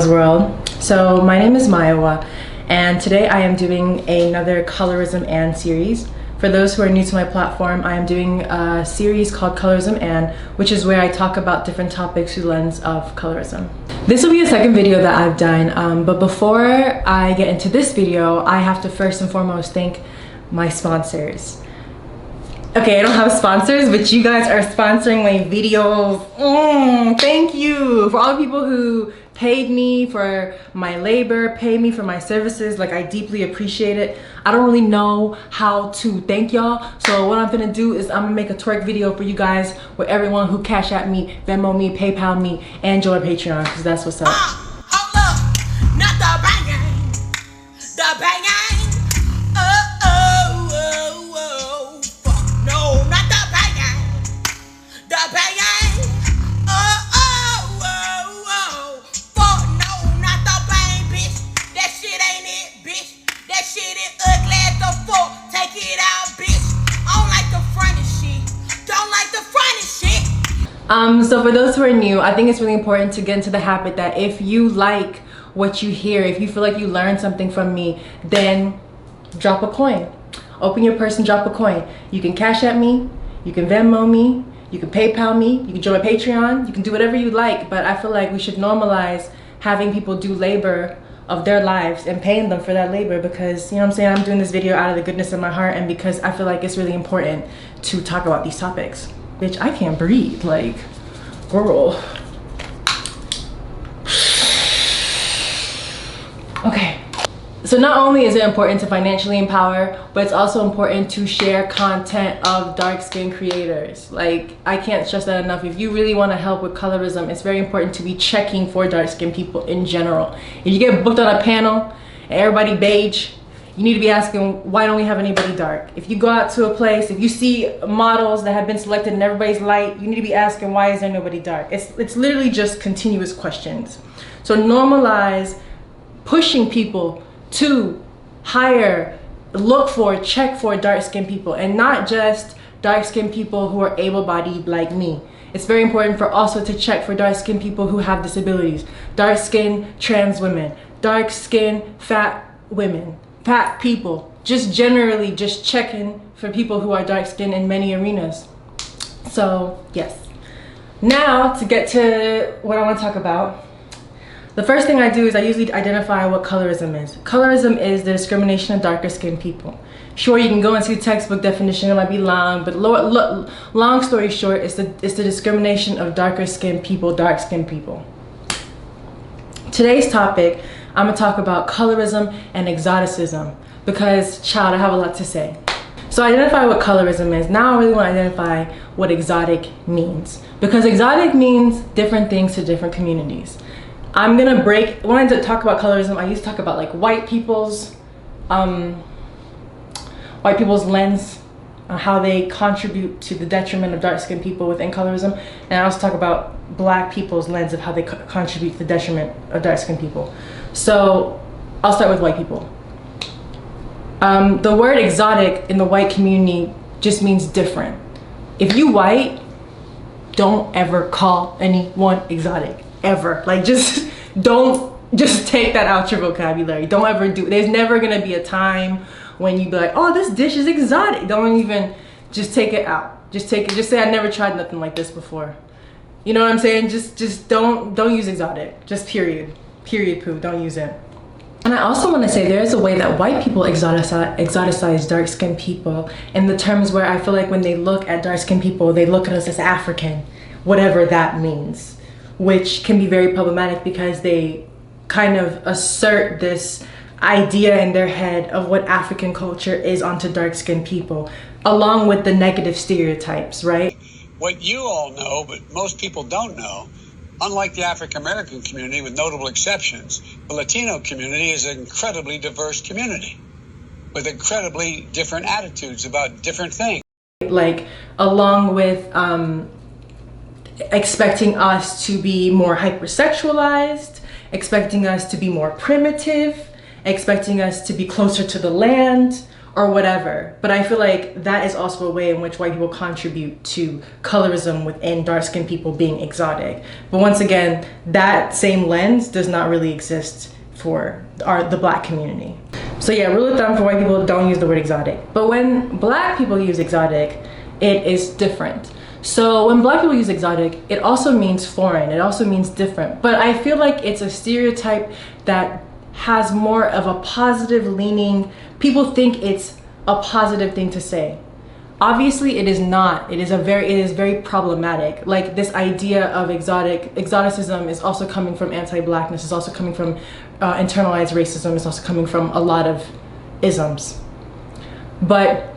Mayowasworld. So my name is Mayowa, and today I am doing another Colorism and series. For those who are new to my platform, I am doing a series called Colorism and, which is where I talk about different topics through the lens of colorism. This will be the second video that I've done, but before I get into this video, I have to first and foremost thank my sponsors. Okay, I don't have sponsors, but you guys are sponsoring my videos. Thank you for all the people who paid me for my labor, paid me for my services. Like, I deeply appreciate it. I don't really know how to thank y'all, so what I'm gonna do is I'm gonna make a twerk video for you guys with everyone who cash at me, Venmo me, PayPal me, and join Patreon, because that's what's up. Hold up, not the banging, the banging. So for those who are new, I think it's really important to get into the habit that if you like what you hear, if you feel like you learned something from me, then drop a coin. Open your purse and drop a coin. You can cash at me, you can Venmo me, you can PayPal me, you can join my Patreon, you can do whatever you like, but I feel like we should normalize having people do labor of their lives and paying them for that labor, because, you know what I'm saying, I'm doing this video out of the goodness of my heart and because I feel like it's really important to talk about these topics. Bitch, I can't breathe, like, girl. Okay. So not only is it important to financially empower, but it's also important to share content of dark-skinned creators. Like, I can't stress that enough. If you really want to help with colorism, it's very important to be checking for dark-skinned people in general. If you get booked on a panel and everybody beige, you need to be asking, why don't we have anybody dark? If you go out to a place, if you see models that have been selected and everybody's light, you need to be asking, why is there nobody dark? It's literally just continuous questions. So normalize pushing people to hire, look for, check for dark-skinned people, and not just dark-skinned people who are able-bodied like me. It's very important for also to check for dark-skinned people who have disabilities, dark-skinned trans women, dark-skinned fat women, fat people, just generally just checking for people who are dark-skinned in many arenas. So yes, now to get to what I want to talk about. The first thing I do is I usually identify what colorism is. Colorism is the discrimination of darker skinned people. Sure, you can go into the textbook definition, it might be long, but long story short, it's the discrimination of darker skinned people, dark skinned people. Today's topic, I'm gonna talk about colorism and exoticism because, child, I have a lot to say. So identify what colorism is. Now I really want to identify what exotic means, because exotic means different things to different communities. I'm gonna break, when I talk about colorism, I used to talk about like white people's lens on how they contribute to the detriment of dark-skinned people within colorism, and I also talk about black people's lens of how they contribute to the detriment of dark-skinned people. So I'll start with white people. The word exotic in the white community just means different. If you white, don't ever call anyone exotic, ever. Like, just take that out your vocabulary. Don't ever do, there's never gonna be a time when you be like, oh, this dish is exotic. Don't even, just take it out. Just take it, just say I never tried nothing like this before. You know what I'm saying? Just don't use exotic. Just period poo, don't use it. And I also want to say there is a way that white people exoticize dark-skinned people in the terms where I feel like when they look at dark-skinned people, they look at us as African, whatever that means, which can be very problematic because they kind of assert this idea in their head of what African culture is onto dark-skinned people, along with the negative stereotypes, right? What you all know, but most people don't know, unlike the African-American community, with notable exceptions, the Latino community is an incredibly diverse community with incredibly different attitudes about different things. Like, along with expecting us to be more hypersexualized, expecting us to be more primitive, expecting us to be closer to the land, or whatever. But I feel like that is also a way in which white people contribute to colorism within dark-skinned people being exotic. But once again, that same lens does not really exist for the black community. So yeah, rule of thumb for white people, don't use the word exotic. But when black people use exotic, it is different. So when black people use exotic, it also means foreign, it also means different. But I feel like it's a stereotype that has more of a positive leaning. People think it's a positive thing to say. Obviously it is not. It is very problematic. Like, this idea of exoticism is also coming from anti-blackness, it's also coming from internalized racism, it's also coming from a lot of isms. But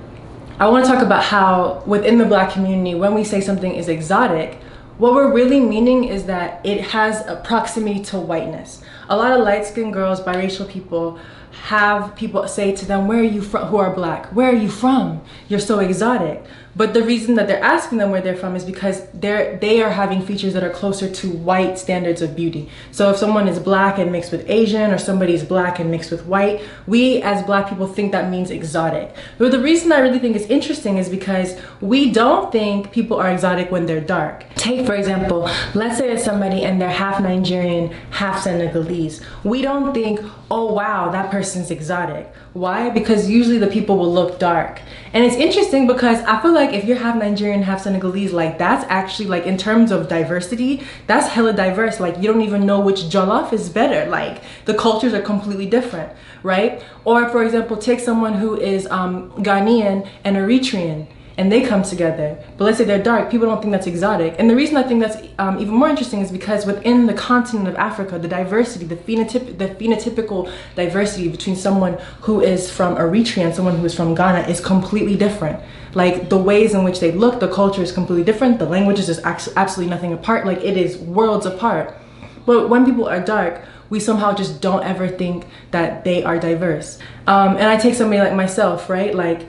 I want to talk about how within the black community, when we say something is exotic, what we're really meaning is that it has a proximity to whiteness. A lot of light-skinned girls, biracial people, have people say to them, where are you from, who are black? Where are you from? You're so exotic. But the reason that they're asking them where they're from is because they are having features that are closer to white standards of beauty. So if someone is black and mixed with Asian, or somebody's black and mixed with white, we as black people think that means exotic. But the reason I really think it's interesting is because we don't think people are exotic when they're dark. Take, for example, let's say it's somebody and they're half Nigerian, half Senegalese. We don't think, oh wow, that person's exotic. Why? Because usually the people will look dark. And it's interesting because I feel like if you're half Nigerian, half Senegalese, like, that's actually, like, in terms of diversity, that's hella diverse. Like, you don't even know which jollof is better. Like, the cultures are completely different, right? Or for example, take someone who is Ghanaian and Eritrean, and they come together, but let's say they're dark, people don't think that's exotic. And the reason I think that's even more interesting is because within the continent of Africa, the diversity, the phenotypical diversity between someone who is from Eritrea and someone who is from Ghana is completely different. Like, the ways in which they look, the culture is completely different, the languages is absolutely nothing apart, like, it is worlds apart. But when people are dark, we somehow just don't ever think that they are diverse. And I take somebody like myself, right? Like,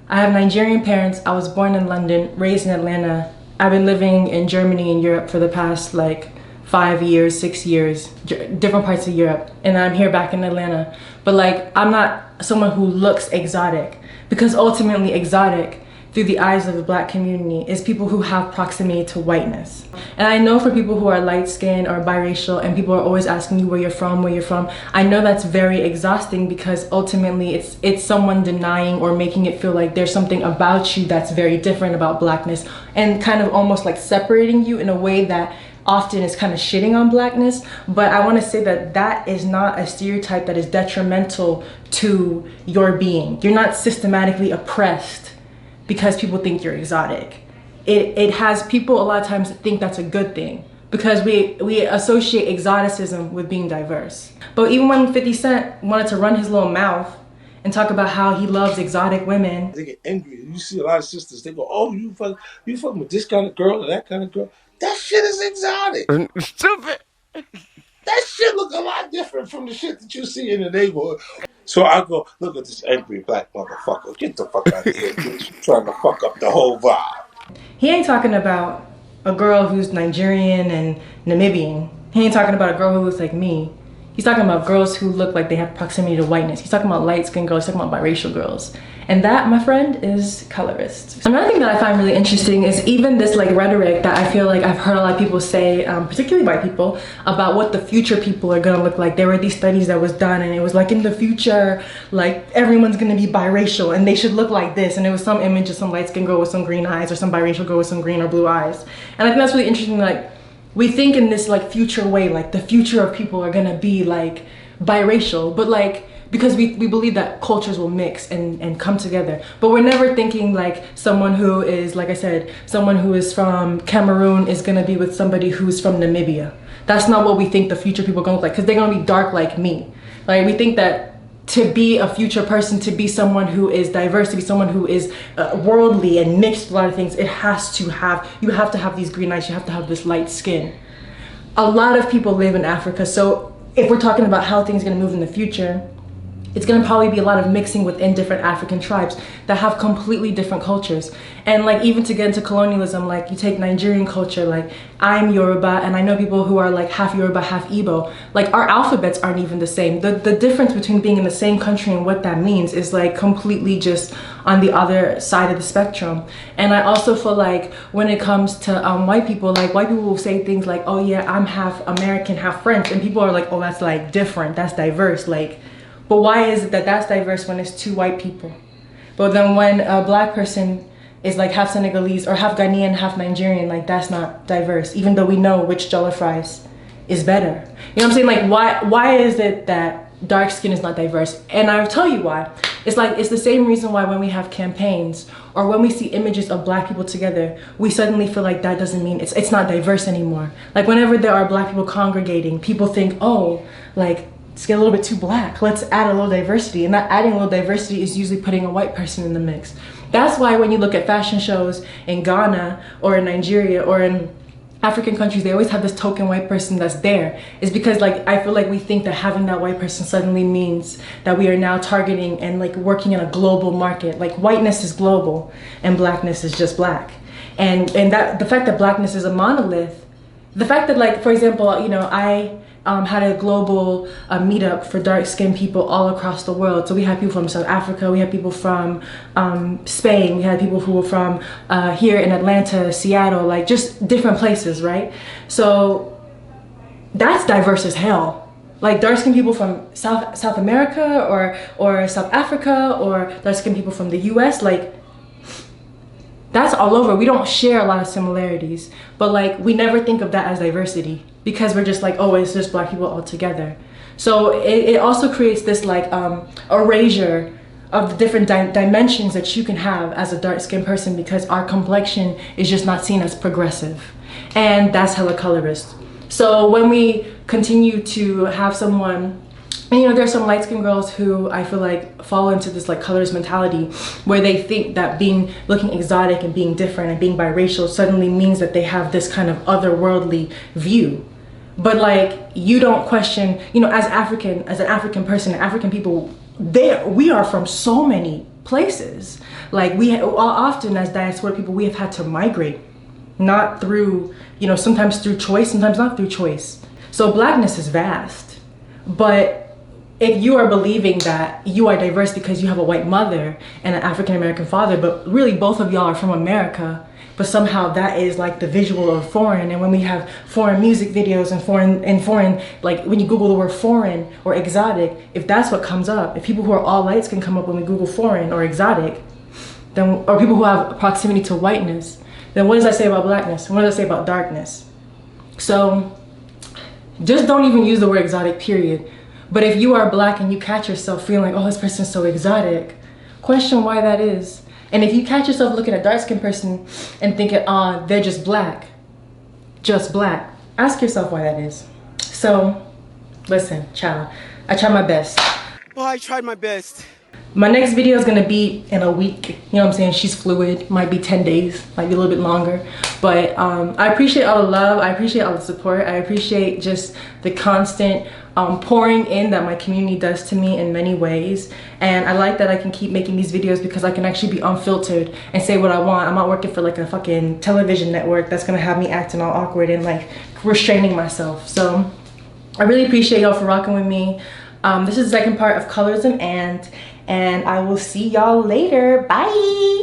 I have Nigerian parents. I was born in London, raised in Atlanta. I've been living in Germany and Europe for the past like 5 years, 6 years, different parts of Europe. And I'm here back in Atlanta. But like, I'm not someone who looks exotic, because ultimately exotic through the eyes of the black community is people who have proximity to whiteness. And I know for people who are light-skinned or biracial and people are always asking you where you're from, I know that's very exhausting, because ultimately it's someone denying or making it feel like there's something about you that's very different about blackness, and kind of almost like separating you in a way that often is kind of shitting on blackness. But I want to say that that is not a stereotype that is detrimental to your being. You're not systematically oppressed because people think you're exotic. It has people a lot of times think that's a good thing, because we associate exoticism with being diverse. But even when 50 Cent wanted to run his little mouth and talk about how he loves exotic women, they get angry. You see a lot of sisters, they go, oh, you fucking with this kind of girl or that kind of girl. That shit is exotic. Stupid. That shit look a lot different from the shit that you see in the neighborhood. So I go, look at this angry black motherfucker. Get the fuck out of here. You're trying to fuck up the whole vibe. he ain't talking about a girl who's Nigerian and Namibian. He ain't talking about a girl who looks like me. He's talking about girls who look like they have proximity to whiteness. He's talking about light-skinned girls, he's talking about biracial girls. And that, my friend, is colorist. Another thing that I find really interesting is even this like rhetoric that I feel like I've heard a lot of people say, particularly white people, about what the future people are gonna look like. There were these studies that was done and it was like, in the future, like everyone's gonna be biracial and they should look like this. And it was some image of some light-skinned girl with some green eyes, or some biracial girl with some green or blue eyes. And I think that's really interesting. Like, we think in this like future way, like the future of people are gonna be like biracial, but like, because we believe that cultures will mix and come together. But we're never thinking like someone who is, like I said, someone who is from Cameroon is gonna be with somebody who's from Namibia. That's not what we think the future people are gonna look like, because they're gonna be dark like me. Like, we think that to be a future person, to be someone who is diverse, to be someone who is worldly and mixed with a lot of things, you have to have these green eyes, you have to have this light skin. A lot of people live in Africa, so if we're talking about how things are gonna move in the future, it's gonna probably be a lot of mixing within different African tribes that have completely different cultures. And like, even to get into colonialism, like you take Nigerian culture, like I'm Yoruba and I know people who are like half Yoruba, half Igbo. Like our alphabets aren't even the same. The difference between being in the same country and what that means is like completely just on the other side of the spectrum. And I also feel like when it comes to white people, like white people will say things like, oh yeah, I'm half American, half French. And people are like, oh, that's like different, that's diverse. Like, but why is it that that's diverse when it's two white people? But then when a black person is like half Senegalese or half Ghanaian, half Nigerian, like that's not diverse, even though we know which jollof rice is better. You know what I'm saying? Like why is it that dark skin is not diverse? And I'll tell you why. It's like, it's the same reason why when we have campaigns or when we see images of black people together, we suddenly feel like that doesn't mean it's not diverse anymore. Like whenever there are black people congregating, people think, oh, like, let's get a little bit too black. Let's add a little diversity. And that adding a little diversity is usually putting a white person in the mix. That's why when you look at fashion shows in Ghana or in Nigeria or in African countries, they always have this token white person that's there. It's because like, I feel like we think that having that white person suddenly means that we are now targeting and like working in a global market. Like whiteness is global and blackness is just black. And that the fact that blackness is a monolith, the fact that like, for example, you know, I had a global meetup for dark-skinned people all across the world. So we had people from South Africa, we had people from Spain, we had people who were from here in Atlanta, Seattle, like just different places, right? So that's diverse as hell. Like dark-skinned people from South America or South Africa or dark-skinned people from the US, like that's all over. We don't share a lot of similarities, but like we never think of that as diversity because we're just like, oh, it's just black people all together. So it also creates this like erasure of the different dimensions that you can have as a dark-skinned person because our complexion is just not seen as progressive. And that's hella colorist. So when we continue to have someone, and you know, there's some light-skinned girls who I feel like fall into this like colorist mentality where they think that looking exotic and being different and being biracial suddenly means that they have this kind of otherworldly view. But like, you don't question, you know, as an African person, African people, we are from so many places. Like often as diaspora people, we have had to migrate, not through, you know, sometimes through choice, sometimes not through choice. So blackness is vast, but if you are believing that you are diverse because you have a white mother and an African-American father, but really both of y'all are from America, but somehow that is like the visual of foreign. And when we have foreign music videos and foreign, like when you Google the word foreign or exotic, if that's what comes up, if people who are all lights can come up when we Google foreign or exotic, then, or people who have proximity to whiteness, then what does that say about blackness? What does that say about darkness? So just don't even use the word exotic, period. But if you are black and you catch yourself feeling like, oh, this person's so exotic, question why that is. And if you catch yourself looking at a dark-skinned person and thinking, they're just black, ask yourself why that is. So, listen, child, I tried my best. Oh, I tried my best. My next video is gonna be in a week. You know what I'm saying? She's fluid, might be 10 days, might be a little bit longer. But I appreciate all the love, I appreciate all the support, I appreciate just the constant pouring in that my community does to me in many ways. And I like that I can keep making these videos because I can actually be unfiltered and say what I want. I'm not working for like a fucking television network that's gonna have me acting all awkward and like restraining myself. So I really appreciate y'all for rocking with me. This is the second part of Colorism and I will see y'all later. Bye.